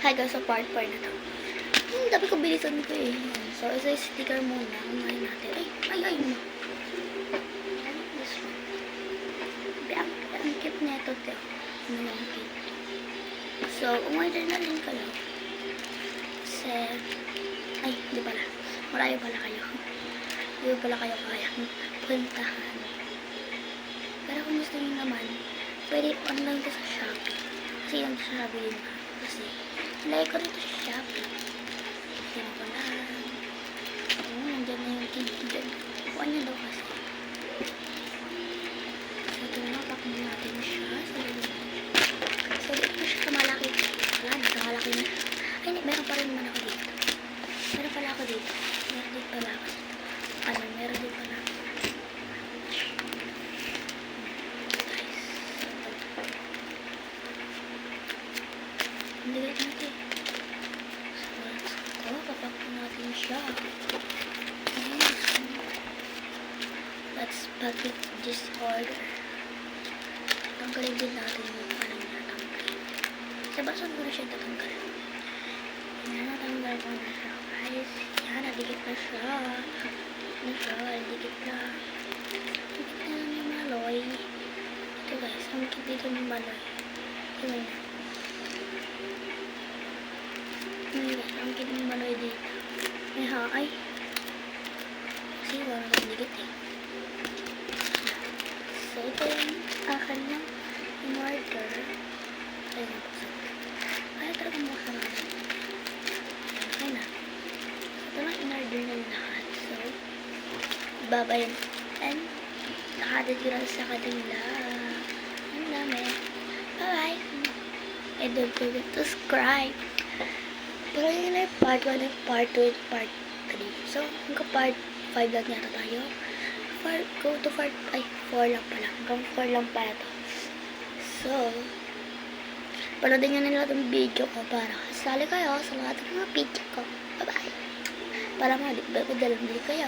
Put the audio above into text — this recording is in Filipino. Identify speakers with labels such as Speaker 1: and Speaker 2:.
Speaker 1: Hi guys, sa part 4 na to. Dapat ko bilisan ko eh. So, isa sticker muna. Umahin natin. Ay. This one. Ang cute na ito, Teo. Ano yung cute? So, umorder na rin kayo. Kasi, ay, hindi pala. Malayo pala kayo. Hindi pala kayo kayang puntahan. Pero kung gusto nyo naman, pwede online ka sa Shopee. Kasi yung sa Shopee yun nga. Kasi, nalagay ko rito sa Shopee. Sino ko na. Nandiyan na yung TV dyan. Kuha niya daw kasi. So, ito na, pack na natin siya. So, dito na siya kamalaki. Wala, nakakalaki na siya. Ay, meron pa rin naman ako dito. Meron pala ako dito. Meron din pala ako. Meron din pala ako. Hindi natin. So, papak natin siya. Let's packet this order. Tanggalin din natin yung parang natanggal. Sa basan ko na siya tatanggal. Yan, natanggal ko na siya, guys. Yan, nadikit na siya. Nadikit na. Nadikit na lang yung maloy. Ito guys, ang kit dito ng maloy. Ito na. Ang kit ng maloy dito. May haay. Kasi wala nang dikit eh. So, ito yung akin lang in-order. Ay, nabuksan. Ay, talaga mabuksan natin. Okay na. Ito lang in-order na lahat. So, babayin. And, nakadad ko lang sa kanila. Ang dami. Bye-bye. And don't forget to subscribe. Pero yun na yung part 1 and part 2 and part 3. So, hanggang part 5 lang yata tayo. Go to part, 4 lang pala. Hanggang 4 lang pala to. So, panoodin nyo na lahat ng video ko para kasali kayo sa lahat ng mga video ko. Bye-bye. Para madali kayo.